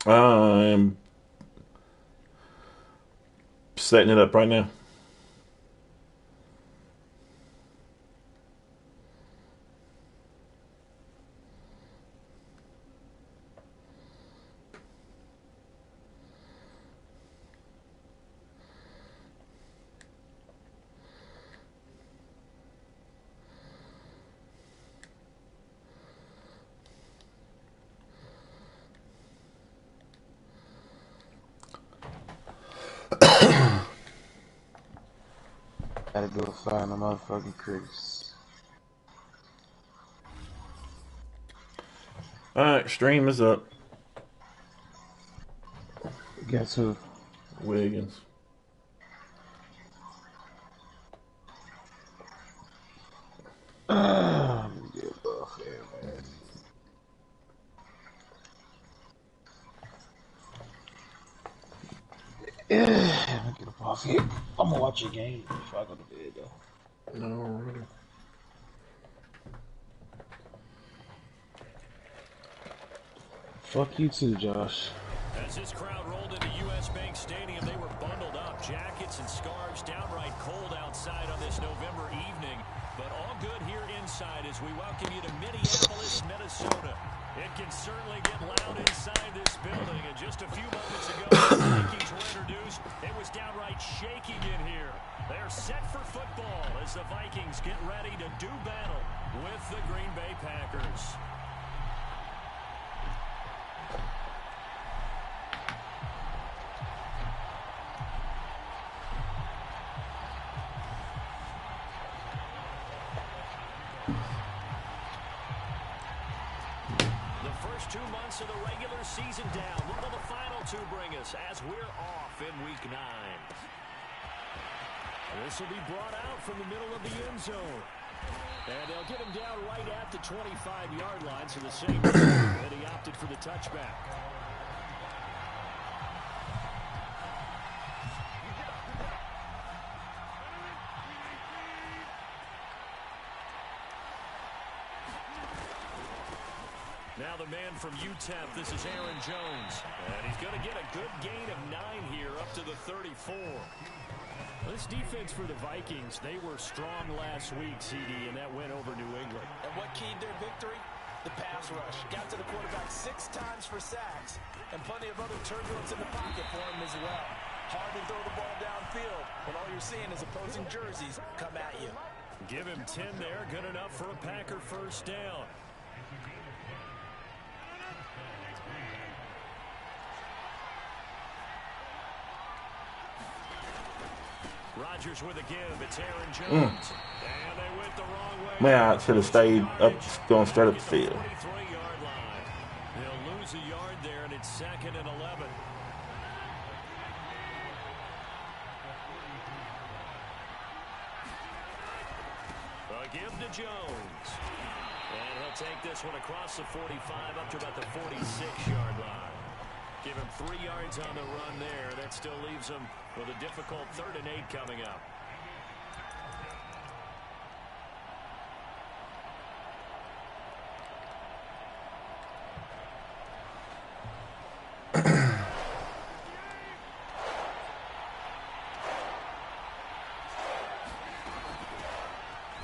I'm setting it up right now. Gotta go find the motherfucking critics. Alright, stream is up. Guess who? Wiggins. I'm gonna get off here, man. I'm gonna get up off here. I'm gonna watch a game before I go to bed, though. No, really. Fuck you too, Josh. As this crowd rolled into U.S. Bank Stadium, they were bundled up, jackets and scarves, downright cold outside on this November evening. But all good here inside as we welcome you to Minneapolis, Minnesota. It can certainly get loud inside this building. And just a few moments ago, when the Vikings were introduced, it was downright shaking in here. They're set for football as the Vikings get ready to do battle with the Green Bay Packers. First 2 months of the regular season down. What will the final two bring us as we're off in week 9? This will be brought out from the middle of the end zone. And they'll get him down right at the 25-yard line, so the same reason that he opted for the touchback. Now the man from UTEP, this is Aaron Jones. And he's going to get a good gain of 9 here up to the 34. This defense for the Vikings, they were strong last week, CD, and that went over New England. And what keyed their victory? The pass rush. Got to the quarterback 6 times for sacks, and plenty of other turbulence in the pocket for him as well. Hard to throw the ball downfield when all you're seeing is opposing jerseys come at you. Give him 10 there, good enough for a Packer first down. Rodgers with a give. It's Aaron Jones. And they went the wrong way. Man, I should have stayed up, going straight up the field. 23-yard line. They'll lose a yard there, and it's 2nd and 11. A give to Jones. And he'll take this one across the 45 up to about the 46-yard line. Give him 3 yards on the run there. That still leaves him with a difficult 3rd and 8 coming up.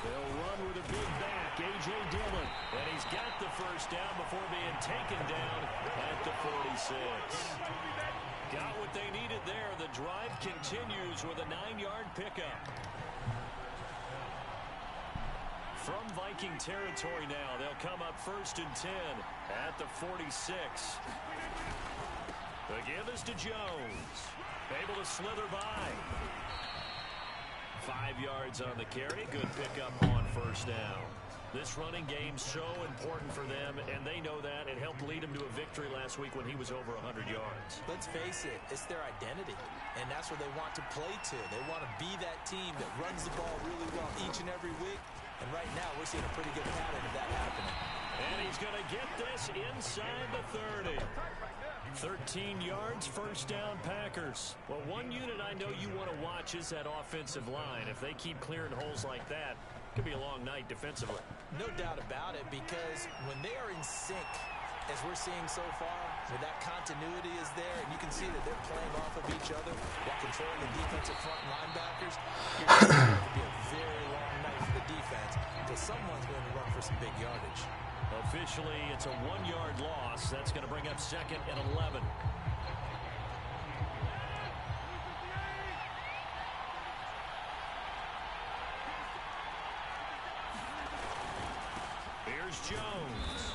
They'll run with a big back, A.J. Dillon. And he's got the first down before being taken down at the 46. Got what they needed there. The drive continues with a 9-yard pickup. From Viking territory now, they'll come up 1st and 10 at the 46. The give is to Jones. Able to slither by. 5 yards on the carry. Good pickup on first down. This running game so important for them, and they know that. It helped lead them to a victory last week when he was over 100 yards. Let's face it, it's their identity, and that's where they want to play to. They want to be that team that runs the ball really well each and every week, and right now we're seeing a pretty good pattern of that happening. And he's going to get this inside the 30. 13 yards, first down Packers. Well, one unit I know you want to watch is that offensive line. If they keep clearing holes like that, it could be a long night defensively. No doubt about it, because when they are in sync, as we're seeing so far, So that continuity is there, and you can see that they're playing off of each other while controlling the defensive front linebackers. You're going to have to be a very long night for the defense because someone's going to run for some big yardage. Officially, it's a 1-yard loss. That's going to bring up 2nd and 11. Here's Jones.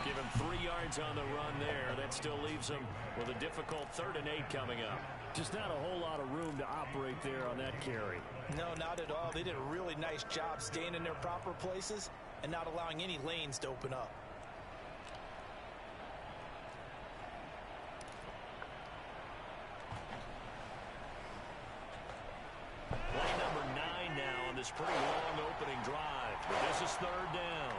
Give him 3 yards on the run there. That still leaves him with a difficult 3rd and 8 coming up. Just not a whole lot of room to operate there on that carry. No, not at all. They did a really nice job staying in their proper places and not allowing any lanes to open up. Play number 9 now on this pretty long opening drive. But this is 3rd down.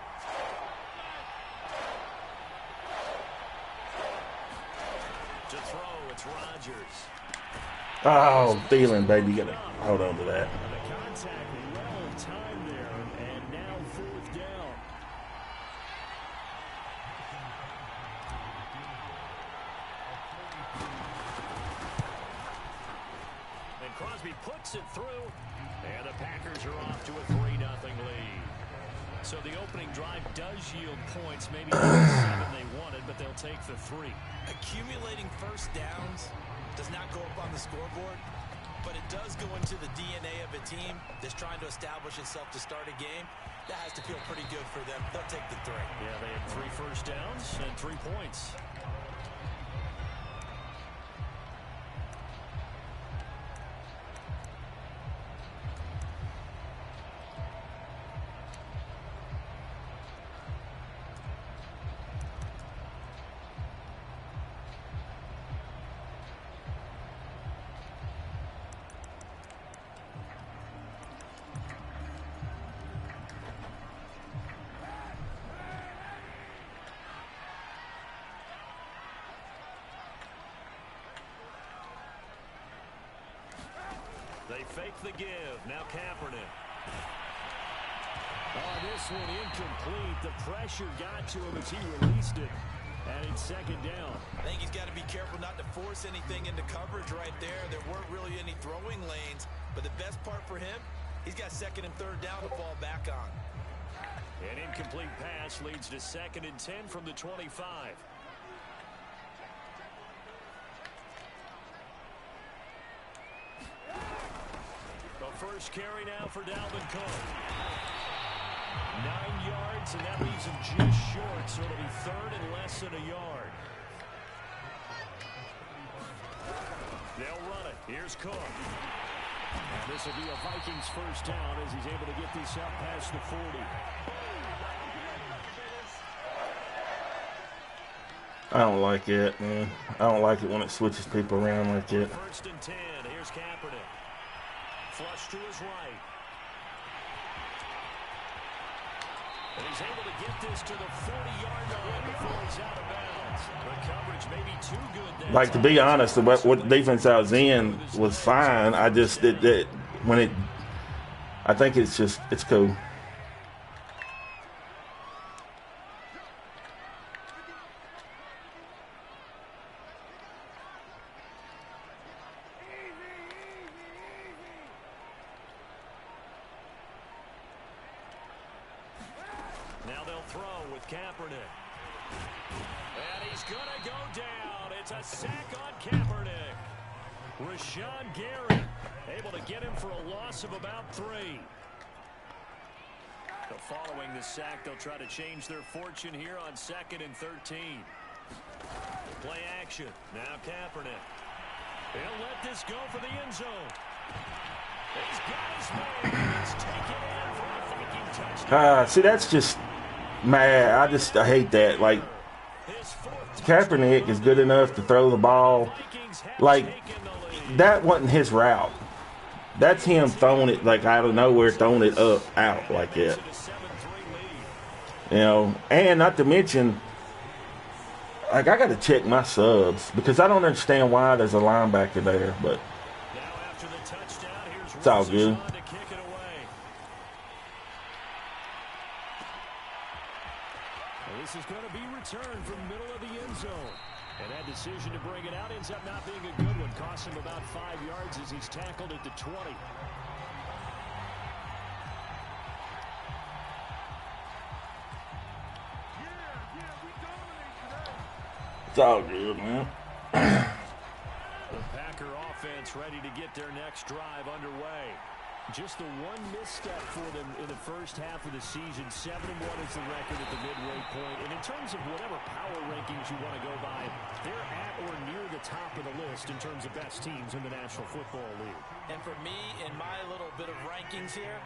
To throw, it's Rodgers. Oh, Thielen, baby, you gotta hold on to that. The contact well timed there, and now 4th down. And Crosby puts it through, and the Packers are off to a 3-0 lead. So the opening drive does yield points, maybe not the 7 they wanted, but they'll take the 3. Accumulating first downs does not go up on the scoreboard, but it does go into the DNA of a team that's trying to establish itself to start a game. That has to feel pretty good for them. They'll take the 3. Yeah, they had 3 first downs and 3 points. They fake the give. Now Kaepernick. Oh, this one incomplete. The pressure got to him as he released it. And it's 2nd down. I think he's got to be careful not to force anything into coverage right there. There weren't really any throwing lanes. But the best part for him, he's got 2nd and 3rd down to fall back on. An incomplete pass leads to 2nd and 10 from the 25. The first carry now for Dalvin Cook. 9 yards, and that leaves him just short, so it'll be 3rd and less than a yard. They'll run it. Here's Cook. And this will be a Vikings first down as he's able to get this out past the 40. I don't like it, man. I don't like it when it switches people around like that. 1st and 10. Here's Kaepernick. Flush to his right. And he's able to get this to the 40-yard line before he's out of bounds. The coverage may be too good. Like, to be honest, what defense I was in was fine. I just did that when it. I think it's cool. Now they'll throw with Kaepernick. And he's going to go down. It's a sack on Kaepernick. Rashawn Gary able to get him for a loss of about 3. So following the sack, they'll try to change their fortune here on 2nd and 13. Play action. Now Kaepernick. He'll let this go for the end zone. He's got his man. He's taken in for a Viking touchdown. See, that's just mad. I hate that. Like, Kaepernick is good enough to throw the ball. Like, that wasn't his route. That's him throwing it, like, out of nowhere, throwing it out like that. You know, and not to mention, like, I got to check my subs because I don't understand why there's a linebacker there, but it's all good. This is going to be returned from the middle of the end zone. to bring it out. Ends up not being a good one. Costs him about 5 yards as he's tackled at the 20. It's all good, man. The Packer offense ready to get their next drive underway. Just the one misstep for them in the first half of the season. 7-1 is the record at the midway point. And in terms of whatever power rankings you want to go by, they're at or near the top of the list in terms of best teams in the National Football League. And for me, in my little bit of rankings here,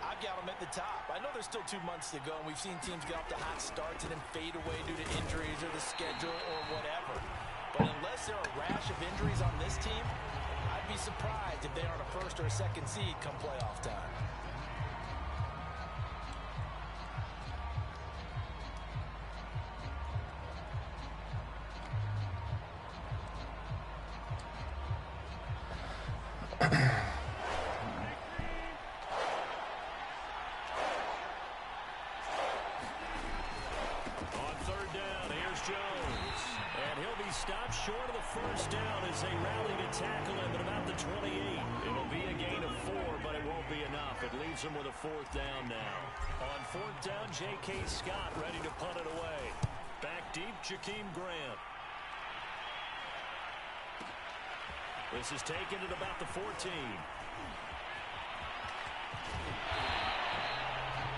I've got them at the top. I know there's still 2 months to go, and we've seen teams get off to hot starts and then fade away due to injuries or the schedule or whatever. But unless there are a rash of injuries on this team, I'd be surprised if they aren't a first or a second seed come playoff time. Stopped short of the first down as they rally to tackle him at about the 28. It'll be a gain of 4, but it won't be enough. It leaves them with a 4th down now. On 4th down, J.K. Scott ready to punt it away. Back deep, Jakeem Grant. This is taken at about the 14.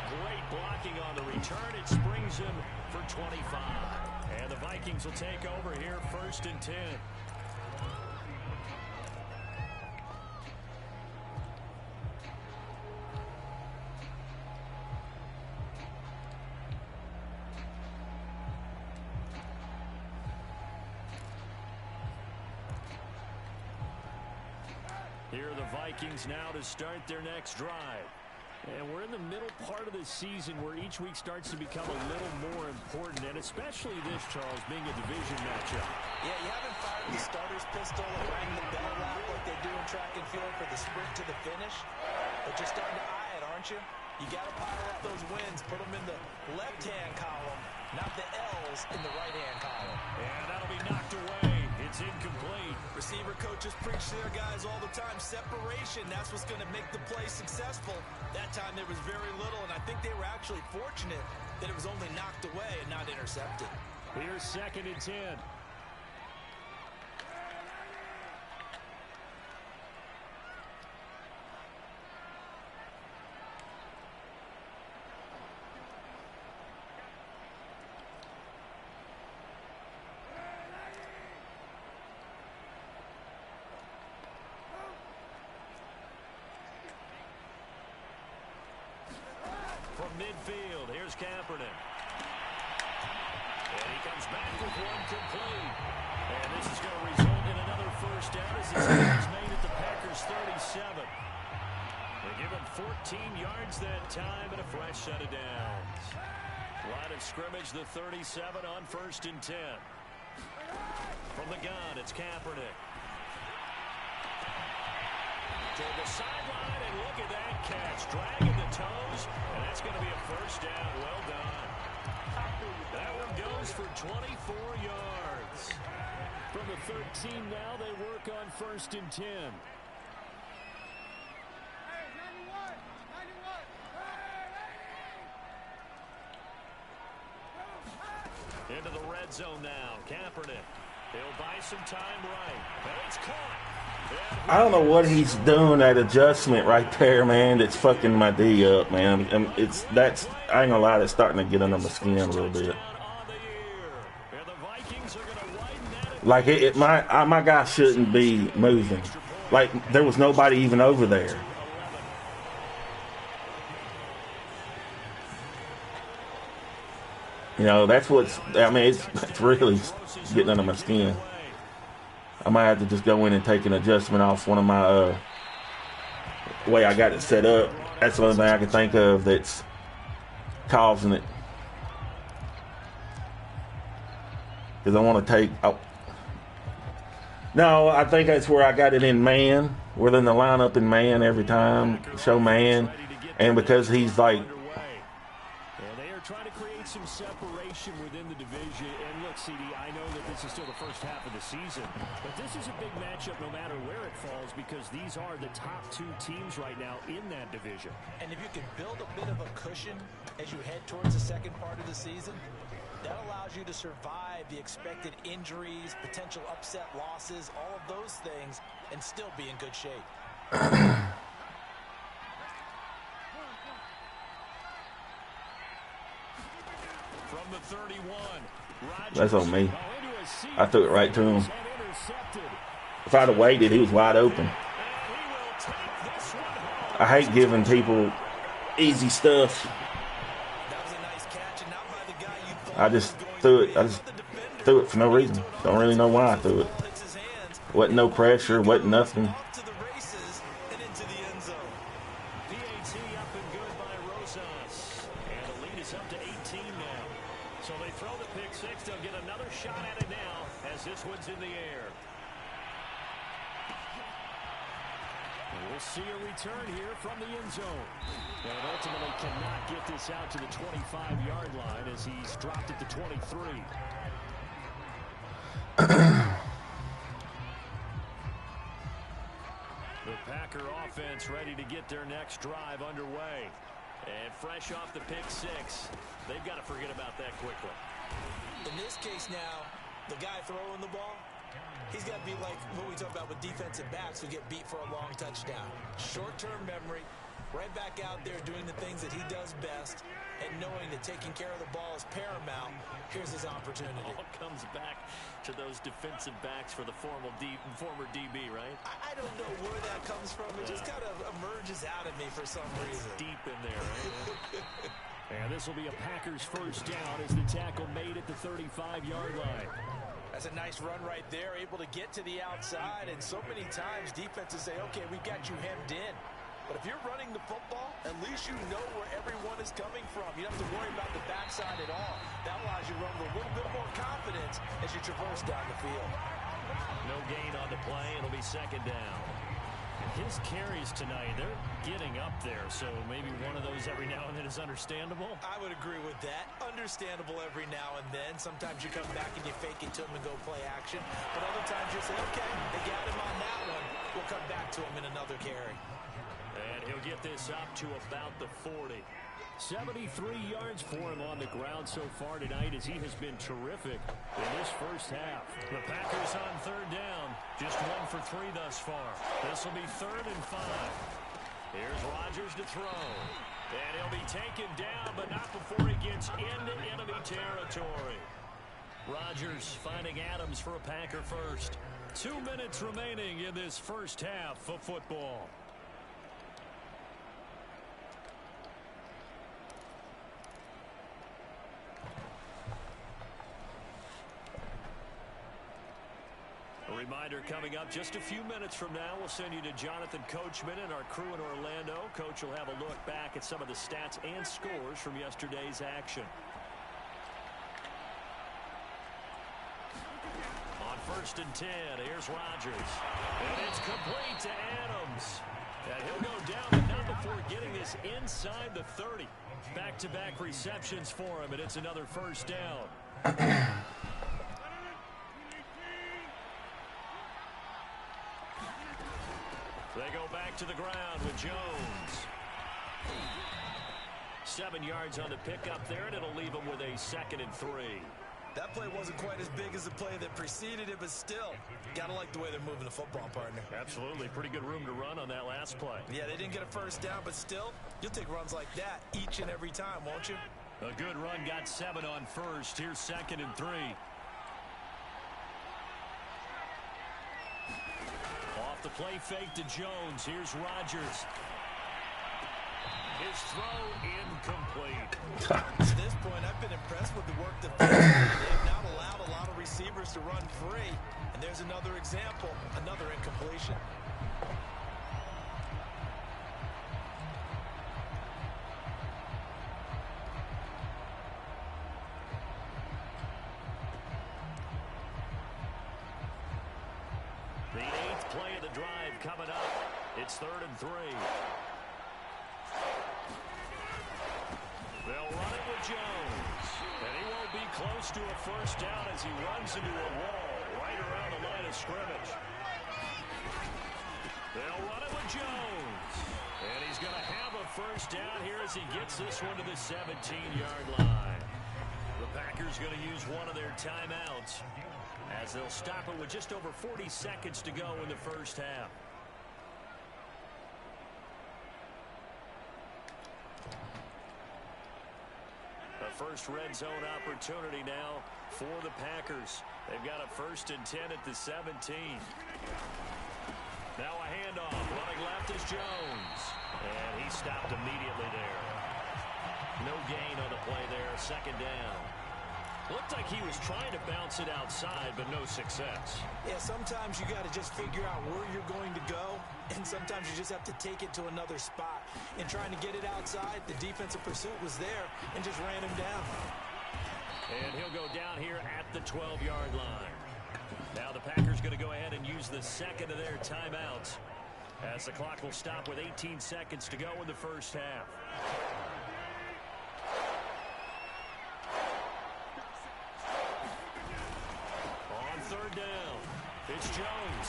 Great blocking on the return. It springs him for 25. And the Vikings will take over here, 1st and 10. Here are the Vikings now to start their next drive. And we're in the middle part of the season where each week starts to become a little more important, and especially this, Charles, being a division matchup. Yeah, you haven't fired the starter's pistol and rang the bell lap like they do in track and field for the sprint to the finish, but you're starting to eye it, aren't you? You got to pile up those wins, put them in the left-hand column, not the L's in the right-hand column. And that'll be knocked away. It's incomplete. Receiver coaches preach to their guys all the time. Separation, that's what's going to make the play successful. That time there was very little, and I think they were actually fortunate that it was only knocked away and not intercepted. Here's 2nd and 10. From midfield, here's Kaepernick. And he comes back with one complete. And this is going to result in another 1st down as this is made at the Packers' 37. They give him 14 yards that time and a fresh set of downs. Line of scrimmage, the 37 on 1st and 10. From the gun, it's Kaepernick. To the sideline, and look at that catch. Dragging the toes, and that's going to be a 1st down. Well done. That one goes for 24 yards. From the 13 now, they work on 1st and 10. Into the red zone now. Kaepernick. He'll buy some time right. And it's caught. I don't know what he's doing, that adjustment right there, man. That's fucking my D up, man. And that's I ain't gonna lie, that's starting to get under my skin a little bit. Like my guy shouldn't be moving. Like there was nobody even over there. You know, that's what's. I mean, it's really getting under my skin. I might have to just go in and take an adjustment off one of my way I got it set up. That's the only thing I can think of that's causing it. Because I want to take. Oh. No, I think that's where I got it in man. We're in the lineup in man every time. Show man, and because he's like. They are trying to create some separation competition within the division. And look, CD, I know that this is still the first half of the season, but this is a big matchup no matter where it falls because these are the top two teams right now in that division. And if you can build a bit of a cushion as you head towards the second part of the season, that allows you to survive the expected injuries, potential upset losses, all of those things, and still be in good shape. From the 31, That's on me. I threw it right to him. If I'd have waited, he was wide open. I hate giving people easy stuff. I just threw it. I just threw it for no reason. Don't really know why I threw it. Wasn't no pressure. Wasn't nothing. So they throw the pick six. They'll get another shot at it now as this one's in the air. And we'll see a return here from the end zone. And ultimately cannot get this out to the 25-yard line as he's dropped at the 23. The Packer offense ready to get their next drive underway. And fresh off the pick six, they've got to forget about that quickly. In this case now, the guy throwing the ball, he's got to be like what we talk about with defensive backs who get beat for a long touchdown. Short-term memory, right back out there doing the things that he does best, and knowing that taking care of the ball is paramount. Here's his opportunity. All comes back to those defensive backs for the former DB, right? I don't know where that comes from. It just kind of emerges out of me for some reason. Deep in there, right? And this will be a Packers first down as the tackle made at the 35-yard line. That's a nice run right there, able to get to the outside. And so many times defenses say, okay, we've got you hemmed in. But if you're running the football, at least you know where everyone is coming from. You don't have to worry about the backside at all. That allows you to run with a little bit more confidence as you traverse down the field. No gain on the play. It'll be second down. His carries tonight, they're getting up there, so maybe one of those every now and then is understandable. I would agree with that. Understandable every now and then. Sometimes you come back and you fake it to him and go play action. But other times you say, okay, they got him on that one. We'll come back to him in another carry. And he'll get this up to about the 40. 73 yards for him on the ground so far tonight as he has been terrific in this first half. The Packers on third down. Just 1 for 3 thus far. This will be 3rd and 5. Here's Rodgers to throw. And he'll be taken down, but not before he gets into enemy territory. Rodgers finding Adams for a Packer first. 2 minutes remaining in this first half of football. A reminder coming up just a few minutes from now, we'll send you to Jonathan Coachman and our crew in Orlando. Coach will have a look back at some of the stats and scores from yesterday's action. On 1st and 10, here's Rodgers. And it's complete to Adams. And he'll go down, but not before getting this inside the 30. Back-to-back receptions for him, and it's another first down. They go back to the ground with Jones. 7 yards on the pickup there, and it'll leave him with a 2nd and 3. That play wasn't quite as big as the play that preceded it, but still, gotta like the way they're moving the football, partner. Absolutely. Pretty good room to run on that last play. Yeah, they didn't get a first down, but still, you'll take runs like that each and every time, won't you? A good run, got 7 on first. Here's 2nd and 3. Off the play fake to Jones. Here's Rodgers. His throw incomplete. At this point, I've been impressed with the work that they've not allowed a lot of receivers to run free. And there's another example, another incompletion. The 8th play of the drive coming up. It's 3rd and 3. They'll run it with Jones. And he won't be close to a first down as he runs into a wall right around the line of scrimmage. They'll run it with Jones. And he's going to have a first down here as he gets this one to the 17-yard line. The Packers going to use one of their timeouts as they'll stop it with just over 40 seconds to go in the first half. A first red zone opportunity now for the Packers. They've got a 1st and 10 at the 17. Now a handoff. Running left is Jones. And he stopped immediately there. No gain on the play there. 2nd down. Looked like he was trying to bounce it outside, but no success. Yeah, sometimes you got to just figure out where you're going to go, and sometimes you just have to take it to another spot. In trying to get it outside, the defensive pursuit was there and just ran him down. And he'll go down here at the 12-yard line. Now the Packers going to go ahead and use the 2nd of their timeouts as the clock will stop with 18 seconds to go in the first half. On 3rd down, it's Jones.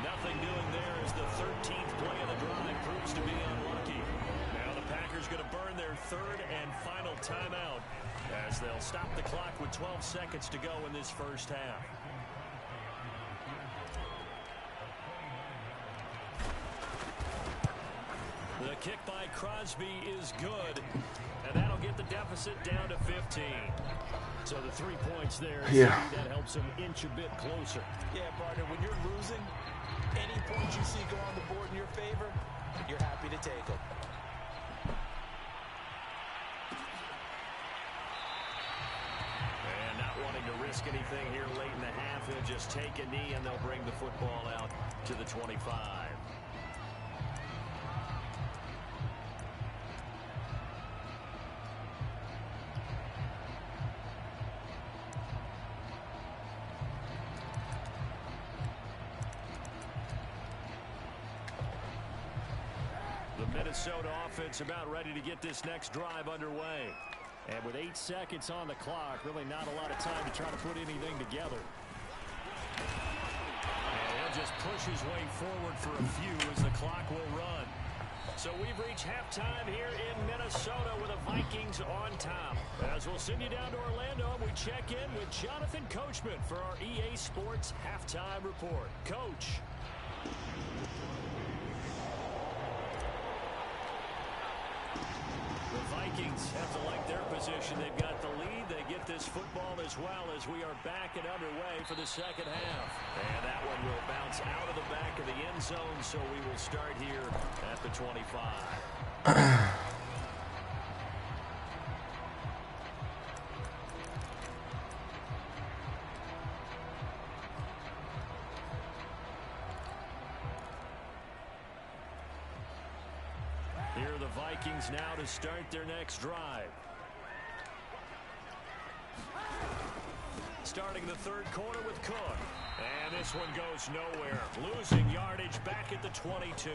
Nothing doing there as the 13th play of the drive proves to be unlucky. Now the Packers going to burn their 3rd and final timeout as they'll stop the clock with 12 seconds to go in this first half. The kick by Crosby is good, and that'll get the deficit down to 15. So the 3 points there, that helps him inch a bit closer. Yeah, partner, when you're losing, any points you see go on the board in your favor, you're happy to take them. And not wanting to risk anything here late in the half, he'll just take a knee, and they'll bring the football out to the 25. Minnesota offense about ready to get this next drive underway. And with 8 seconds on the clock, really not a lot of time to try to put anything together. And he'll just push his way forward for a few as the clock will run. So we've reached halftime here in Minnesota with the Vikings on top. As we'll send you down to Orlando, we check in with Jonathan Coachman for our EA Sports Halftime Report. Coach. The Vikings have to like their position. They've got the lead. They get this football as well as we are back and underway for the second half. And that one will bounce out of the back of the end zone, so we will start here at the 25. Here are the Vikings now to start their next drive. Starting the 3rd quarter with Cook. And this one goes nowhere. Losing yardage back at the 22.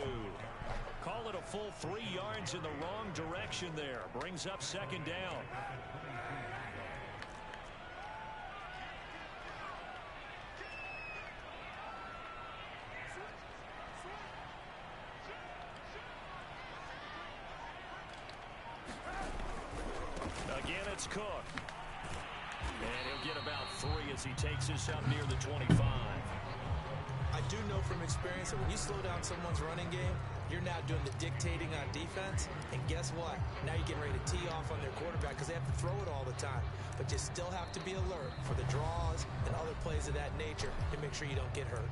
Call it a full 3 yards in the wrong direction there. Brings up 2nd down. Again, it's Cook. And he'll get about 3 as he takes this up near the 25. I do know from experience that when you slow down someone's running game, you're now doing the dictating on defense. And guess what? Now you're getting ready to tee off on their quarterback because they have to throw it all the time. But you still have to be alert for the draws and other plays of that nature to make sure you don't get hurt.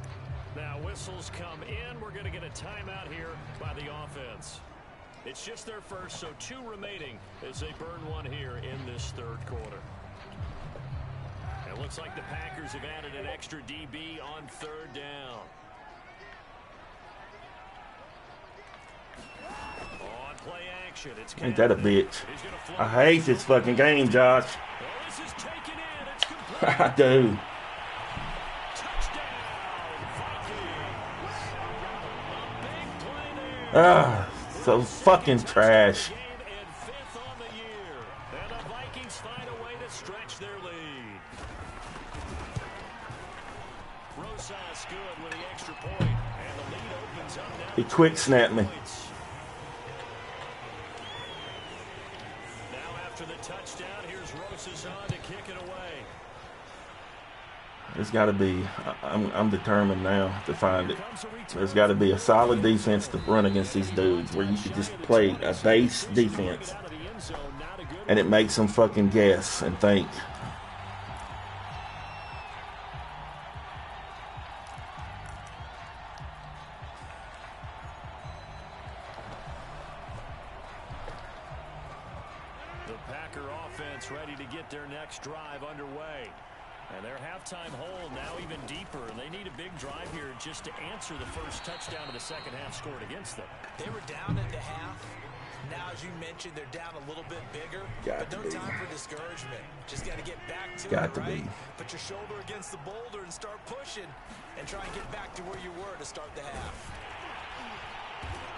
Now whistles come in. We're going to get a timeout here by the offense. It's just their first, so 2 remaining as they burn one here in this 3rd quarter. It looks like the Packers have added an extra DB on 3rd down. On play action, it's Ain't that a bitch? I hate this fucking game, Josh. Well, this is taken in. It's complete. I do. Touchdown, Vikings. A big play there. So fucking trash. Game and 5th on the year. process good with the extra point. And the lead opens up now. He quick snapped me. Now after the touchdown, here's Rosas on to kick it away. There's got to be, I'm determined now to find it. There's got to be a solid defense to run against these dudes where you could just play a base defense and it makes them fucking guess and think. The Packer offense ready to get their next drive underway. And their halftime hole now even deeper. They need a big drive here just to answer the first touchdown of the second half scored against them. They were down at the half. Now, as you mentioned, they're down a little bit bigger. But no time for discouragement. Just got to get back to it, right? Put your shoulder against the boulder and start pushing. And try and get back to where you were to start the half.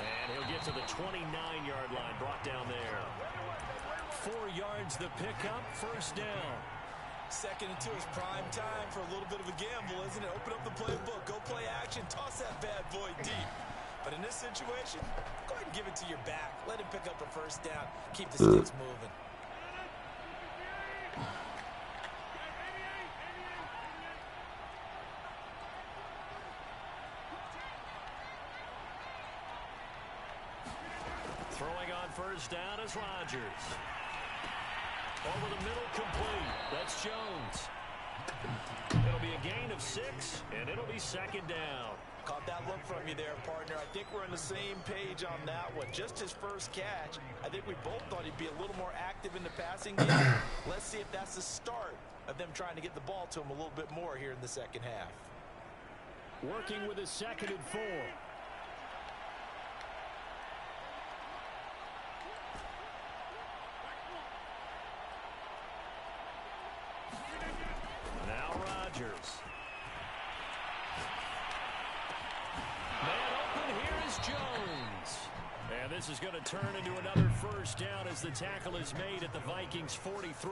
And he'll get to the 29-yard line, brought down there. 4 yards the pickup, first down. Second and 2 is prime time for a little bit of a gamble, isn't it? Open up the playbook, go play action, toss that bad boy deep. But in this situation, go ahead and give it to your back. Let him pick up a first down. Keep the sticks moving. Throwing on first down is Rodgers. Over the middle, complete. That's Jones. It'll be a gain of 6, and it'll be second down. Caught that look from you there, partner. I think we're on the same page on that one. Just his first catch. I think we both thought he'd be a little more active in the passing game. Let's see if that's the start of them trying to get the ball to him a little bit more here in the second half. Working with his second and 4. Now Rodgers. Man open, here is Jones. And this is going to turn into another first down as the tackle is made at the Vikings 43.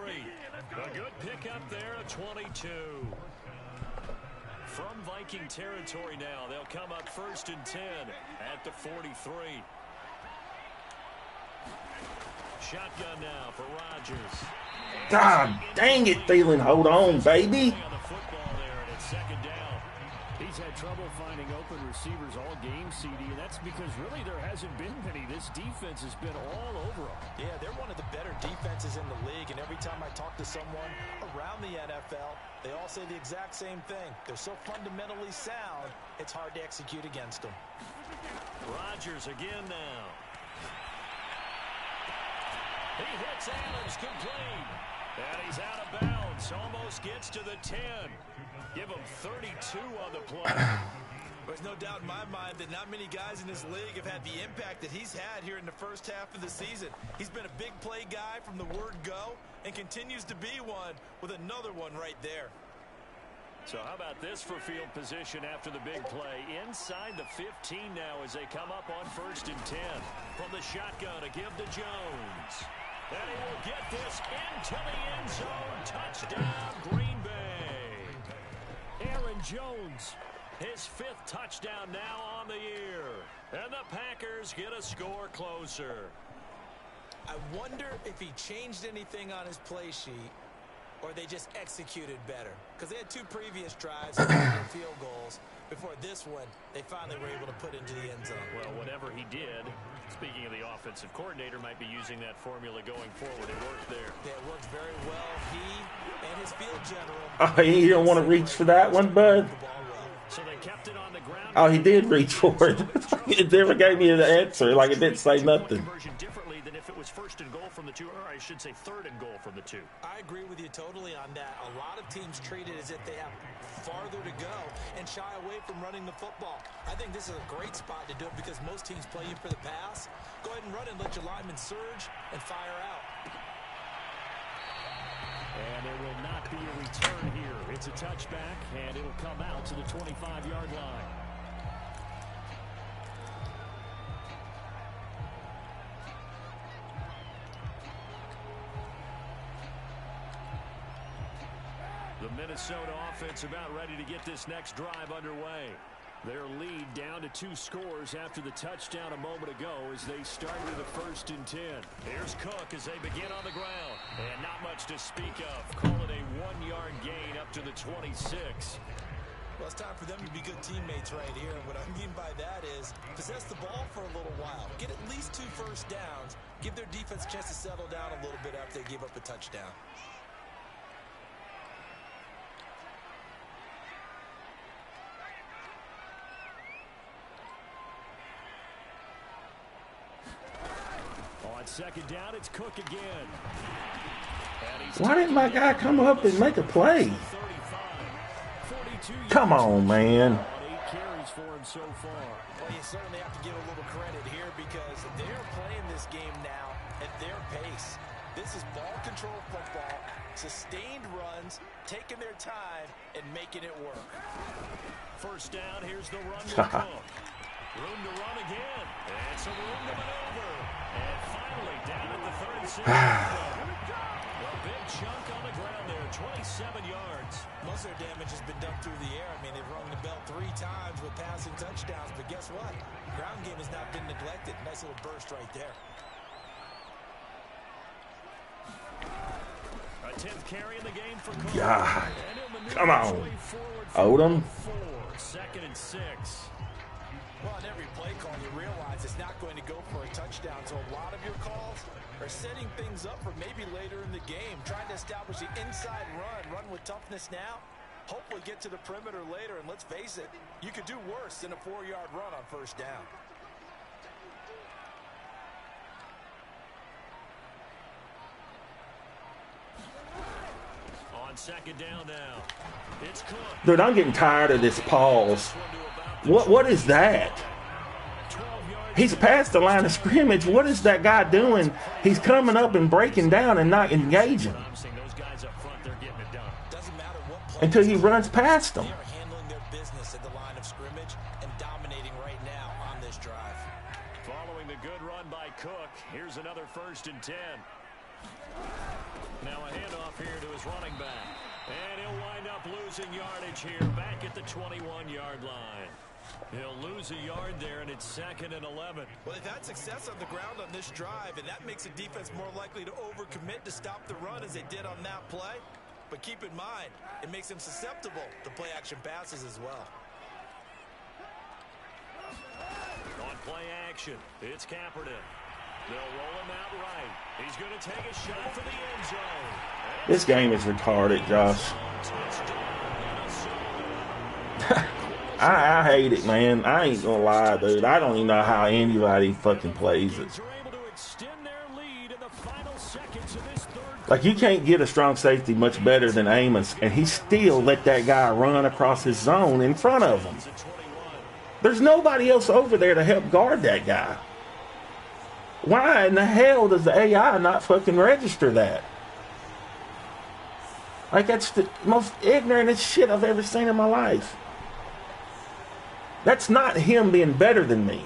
A good pickup there at 22. From Viking territory now, they'll come up first and 10 at the 43. Shotgun now for Rodgers. God dang it, Thielen. Hold on, baby. On the football there, and it's second down. He's had trouble finding open receivers all game, CD, and that's because really there hasn't been many. This defense has been all over them. Yeah, they're one of the better defenses in the league, and every time I talk to someone around the NFL, they all say the exact same thing. They're so fundamentally sound, it's hard to execute against them. Rodgers again now. He hits Adams complete. And he's out of bounds. Almost gets to the 10. Give him 32 on the play. There's no doubt in my mind that not many guys in this league have had the impact that he's had here in the first half of the season. He's been a big play guy from the word go and continues to be one with another one right there. So how about this for field position after the big play? Inside the 15 now as they come up on first and 10. From the shotgun to give to Jones. And he will get this into the end zone. Touchdown, Green Bay. Aaron Jones, his 5th touchdown now on the year. And the Packers get a score closer. I wonder if he changed anything on his play sheet or they just executed better. Because they had 2 previous drives and field goals. Before this one, they finally were able to put into the end zone. Well, whatever he did, speaking of the offensive coordinator, might be using that formula going forward. It worked there. Yeah, it worked very well. He and his field general. Oh, you don't want to reach for that one, bud? So they kept it on the ground. Oh, he did reach for it. It never gave me an answer. Like, it didn't say nothing. Differently than if it was first and goal from the 2, or I should say third and goal from the 2. I agree with you totally on that. A lot of teams treat it as if they have farther to go and shy away from running the football. I think this is a great spot to do it because most teams play you for the pass. Go ahead and run and let your linemen surge and fire out. And there will not be a return here. It's a touchback, and it'll come out to the 25-yard line. The Minnesota offense about ready to get this next drive underway. Their lead down to 2 scores after the touchdown a moment ago as they start with a 1st and 10. Here's Cook as they begin on the ground. And not much to speak of. Call it a 1-yard gain up to the 26. Well, it's time for them to be good teammates right here. And what I mean by that is possess the ball for a little while. Get at least 2 first downs. Give their defense a chance to settle down a little bit after they give up a touchdown. On 2nd down, it's Cook again. Why didn't my guy come up and make a play? Come on, man. 8 carries for him so far. Well, you certainly have to give a little credit here because they're playing this game now at their pace. This is ball control football, sustained runs, taking their time, and making it work. 1st down, here's the run with Cook. Room to run again. And some room to maneuver. And finally, down at the 36. A big chunk on the ground there, 27 yards. Most of their damage has been done through the air. I mean, they've rung the bell 3 times with passing touchdowns, but guess what? Ground game has not been neglected. Nice little burst right there. A 10th carry in the game for Cook. God. Come on. Odom. 2nd and 6. Well, on every play call, you realize it's not going to go for a touchdown. So a lot of your calls are setting things up for maybe later in the game, trying to establish the inside run with toughness now. Hopefully get to the perimeter later, and let's face it, you could do worse than a 4-yard run on 1st down. On 2nd down now, it's Cook. Dude, I'm getting tired of this pause. What is that? He's past the line of scrimmage. What is that guy doing? He's coming up and breaking down and not engaging until he runs past them. They are handling their business at the line of scrimmage and dominating right now on this drive. Following the good run by Cook, here's another 1st and 10. Now a handoff here to his running back. And he'll wind up losing yardage here back at the 21-yard line. He'll lose a yard there, and it's 2nd and 11. Well, they've had success on the ground on this drive, and that makes the defense more likely to overcommit to stop the run as they did on that play. But keep in mind, it makes them susceptible to play-action passes as well. On play action, it's Kaepernick. They'll roll him out right. He's going to take a shot for the end zone. This game is retarded, Josh. I hate it, man. I ain't gonna lie, dude. I don't even know how anybody fucking plays it. Like, you can't get a strong safety much better than Amos, and he still let that guy run across his zone in front of him. There's nobody else over there to help guard that guy. Why in the hell does the AI not fucking register that? Like, that's the most ignorant shit I've ever seen in my life. That's not him being better than me.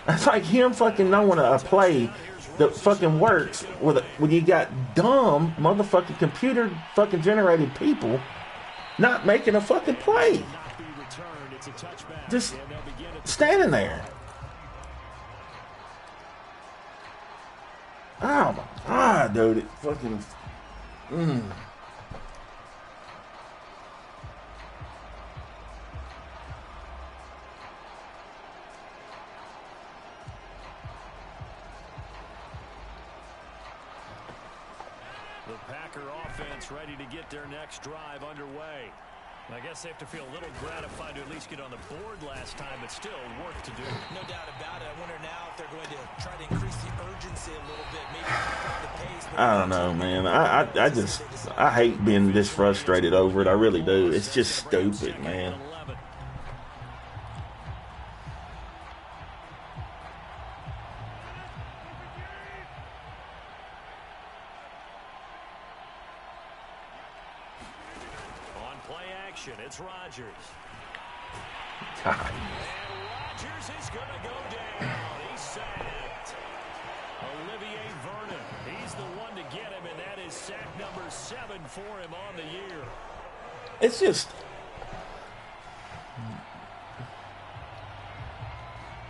That's like him fucking knowing a play that fucking works when you got dumb motherfucking computer fucking generated people not making a fucking play. Just standing there. Oh my God, dude, it fucking The Packer offense ready to get their next drive underway. I guess they have to feel a little gratified to at least get on the board last time, but still work to do. No doubt about it. I wonder now if they're going to try to increase the urgency a little bit, maybe pick up the pace. I don't know, man. I hate being this frustrated over it. I really do. It's just stupid, man. It's Rodgers. God. And Rodgers is going to go down. He's sacked. Olivier Vernon. He's the one to get him, and that is sack number 7 for him on the year. It's just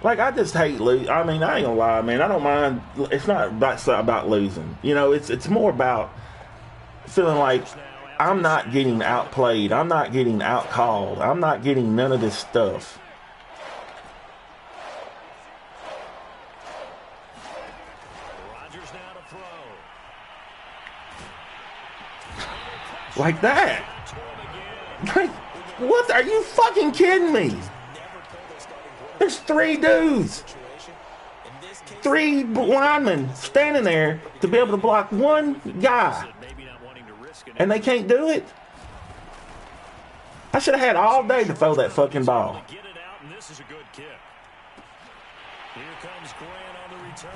like I just hate losing. I mean, I ain't gonna lie, man. I don't mind. It's not about losing. You know, it's more about feeling like I'm not getting outplayed. I'm not getting outcalled. I'm not getting none of this stuff. Rodgers now to throw. Like that. Like, what? Are you fucking kidding me? There's 3 dudes. 3 linemen standing there to be able to block one guy. And they can't do it? I should have had all day to throw that fucking ball. Get it out, and this is a good kick. Here comes Grant on the return.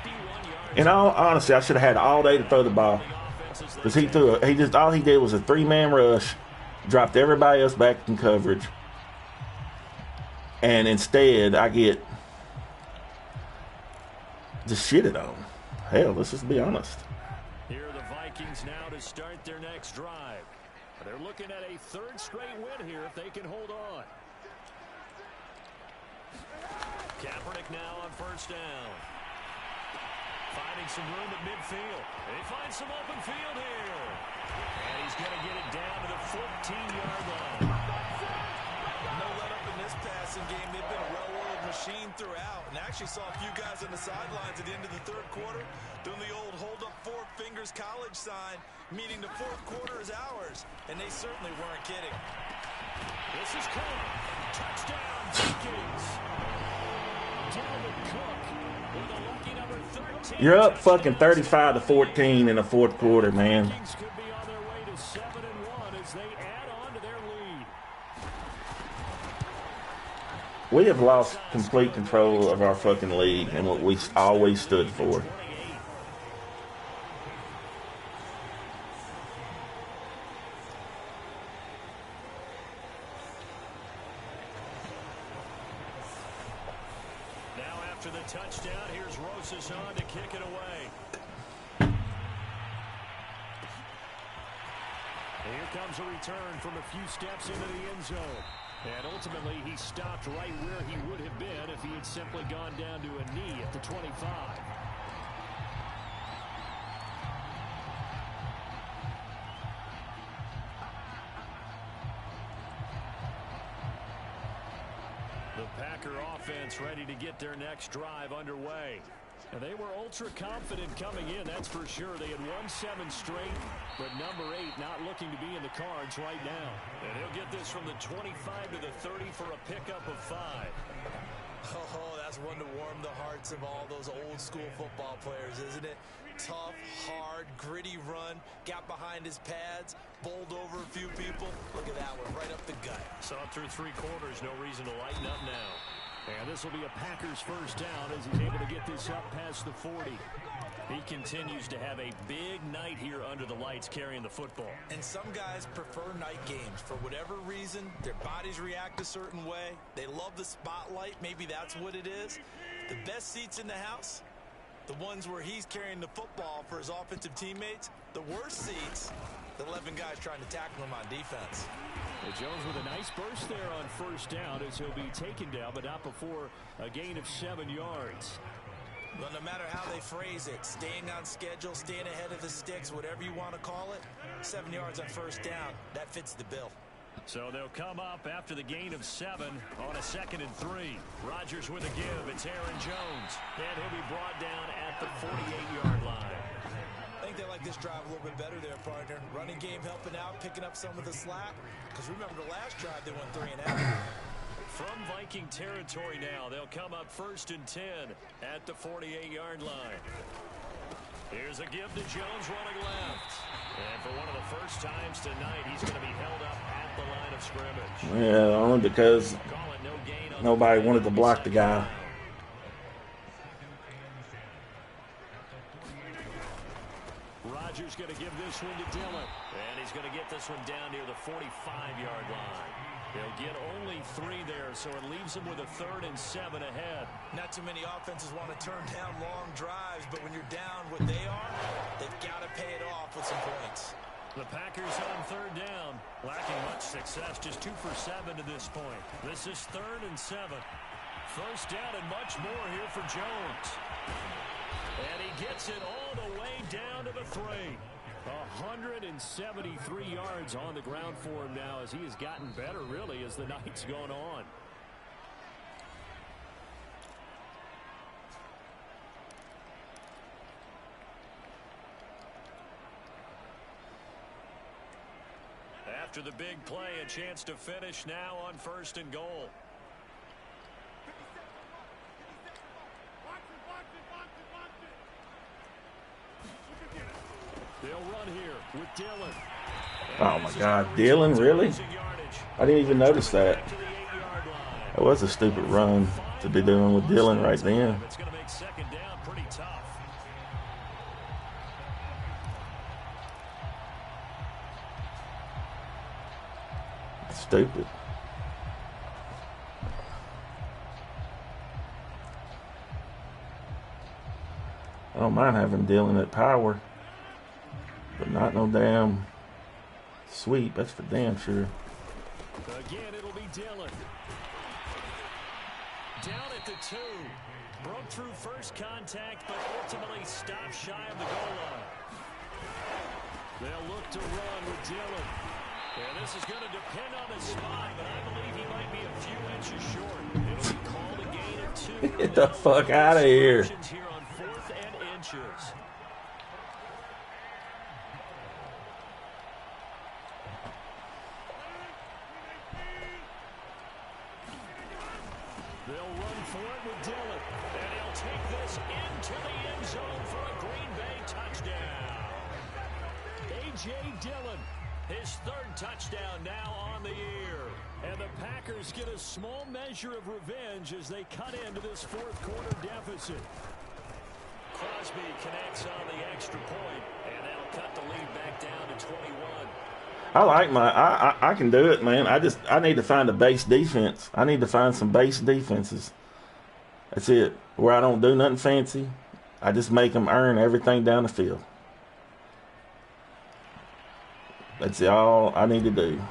51 yards. In all honesty, I should have had all day to throw the ball. Because all he did was a 3-man rush, dropped everybody else back in coverage. And instead, I get just shitted on. Hell, let's just be honest. Here are the Vikings now to start their next drive. They're looking at a 3rd straight win here if they can hold on. Kaepernick now on 1st down. Finding some room at midfield. They find some open field here. And he's going to get it down to the 14-yard line. No let up in this passing game. They've been a well-oiled machine throughout. And actually saw a few guys on the sidelines at the end of the 3rd quarter doing the old hold up 4 fingers college sign, meaning the 4th quarter is ours. And they certainly weren't kidding. This is Cook. Touchdown, Vikings. Dalvin Cook with a lucky number 13. You're up fucking 35-14 in the 4th quarter, man. Vikings could be on their way to 7-1 as they add on to their lead. We have lost complete control of our fucking league and what we always stood for. Now after the touchdown, here's Rosas on to kick it away. Here comes a return from a few steps into the end zone. And ultimately, he stopped right where he would have been if he had simply gone down to a knee at the 25. The Packer offense ready to get their next drive underway. And they were ultra confident coming in, that's for sure. They had won 7 straight, but number 8 not looking to be in the cards right now. And he'll get this from the 25 to the 30 for a pickup of 5. Oh, that's one to warm the hearts of all those old school football players, isn't it? Tough, hard, gritty run, got behind his pads, bowled over a few people. Look at that one, right up the gut. Saw it through 3 quarters, no reason to lighten up now. And this will be a Packers 1st down as he's able to get this up past the 40. He continues to have a big night here under the lights carrying the football. And some guys prefer night games. For whatever reason, their bodies react a certain way. They love the spotlight. Maybe that's what it is. The best seats in the house, the ones where he's carrying the football for his offensive teammates. The worst seats, the 11 guys trying to tackle him on defense. Well, Jones with a nice burst there on 1st down as he'll be taken down, but not before a gain of 7 yards. Well, no matter how they phrase it, staying on schedule, staying ahead of the sticks, whatever you want to call it, 7 yards on 1st down, that fits the bill. So they'll come up after the gain of 7 on a 2nd and 3. Rodgers with a give. It's Aaron Jones. And he'll be brought down at the 48-yard line. I think they like this drive a little bit better there, partner. Running game helping out, picking up some of the slack. Because remember the last drive, they went 3 and out. From Viking territory now, they'll come up 1st and 10 at the 48-yard line. Here's a give to Jones running left. And for one of the first times tonight, he's going to be held up at the line of scrimmage. Yeah, only because nobody wanted to block the guy. Rodgers going to give this one to Dillon. And he's going to get this one down near the 45-yard line. They'll get only 3 there, so it leaves them with a 3rd and 7 ahead. Not too many offenses want to turn down long drives, but when you're down what they are, they've got to pay it off with some points. The Packers on 3rd down, lacking much success, just 2 for 7 to this point. This is 3rd and 7. 1st down and much more here for Jones. And he gets it all the way down to the 3. 173 yards on the ground for him now as he has gotten better, really, as the night's gone on. After the big play, a chance to finish now on 1st and goal. They'll run here with Dillon. Oh my God, Dillon, really? I didn't even notice that. That was a stupid run to be doing with Dillon right then. It's going to make 2nd down pretty tough. Stupid. I don't mind having Dillon at power, but not no damn sweep. That's for damn sure. Again, it'll be Dillon. Down at the 2. Broke through first contact, but ultimately stopped shy of the goal line. They'll look to run with Dillon. And this is going to depend on the spot, but I believe he might be a few inches short. It'll be called a gain of 2. Get the fuck out of here. Here on 4th and inches. They'll run for it with Dillon. And he'll take this into the end zone for a Green Bay touchdown. A.J. Dillon, his 3rd touchdown now on the year. And the Packers get a small measure of revenge as they cut into this 4th quarter deficit. Crosby connects on the extra point, and that'll cut the lead back down to 21. I like I can do it, man. I need to find a base defense. I need to find some base defenses. That's it. Where I don't do nothing fancy. I just make them earn everything down the field. That's all I need to do.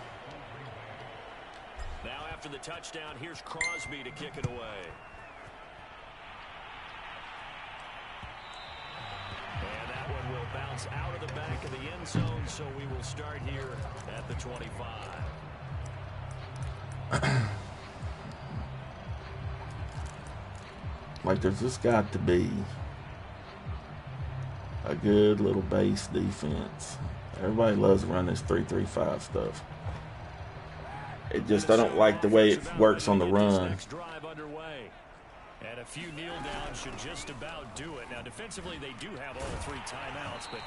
Now after the touchdown, here's Crosby to kick it away. And that one will bounce out of the back of the end zone, so we will start here at the 25. Like, there's just got to be a good little base defense. Everybody loves to run this 3-3-5 stuff. It just, I don't like the way it works on the run. And a few kneel downs should just about do it. Now, defensively, they do have all 3 timeouts, but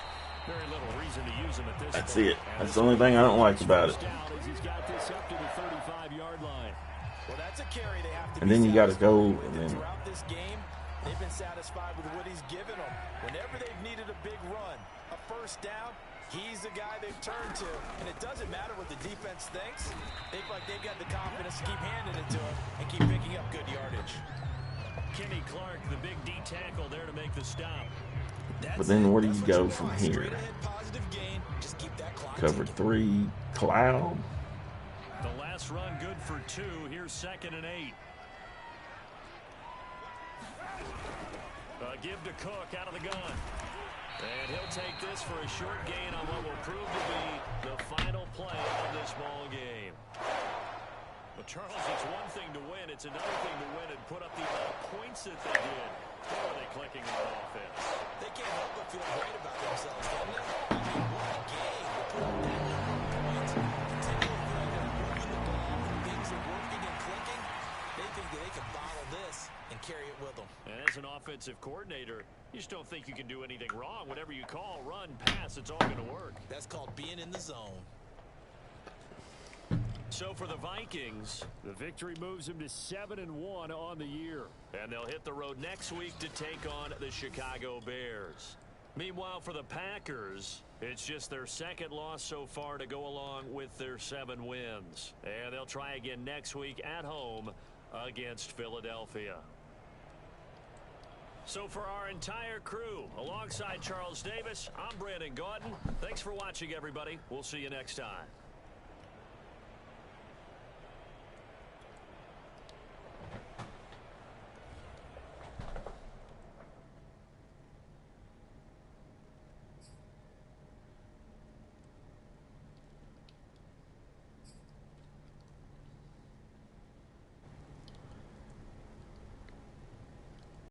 very little reason to use them at this That's point. it. That's the only thing I don't like about it. He's got this up to the 35-yard line. Well, that's a carry they have to And then you got to go. And then throughout this game, they've been satisfied with what he's given them. Whenever they've needed a big run, a 1st down, he's the guy they've turned to. And it doesn't matter what the defense thinks. They feel like they've got the confidence to keep handing it to him and keep picking up good yardage. Kenny Clark, the big D tackle there to make the stop. But then where do you go from here? Cover 3, cloud. The last run good for 2. Here's 2nd and 8. Give to Cook out of the gun. And he'll take this for a short gain on what will prove to be the final play of this ball game. Well, Charles, it's one thing to win. It's another thing to win and put up the amount of points that they did. How are they clicking on offense? They can't help but feel great about themselves, don't they? I mean, what a game to put up that number of points. Continually moving the ball, things are working and clicking. They think that they can bottle this and carry it with them. And as an offensive coordinator, you just don't think you can do anything wrong. Whatever you call, run, pass, it's all going to work. That's called being in the zone. So for the Vikings, the victory moves them to 7-1 on the year. And they'll hit the road next week to take on the Chicago Bears. Meanwhile, for the Packers, It's just their second loss so far to go along with their 7 wins. And they'll try again next week at home against Philadelphia. So for our entire crew, alongside Charles Davis, I'm Brandon Gaudin. Thanks for watching, everybody. We'll see you next time.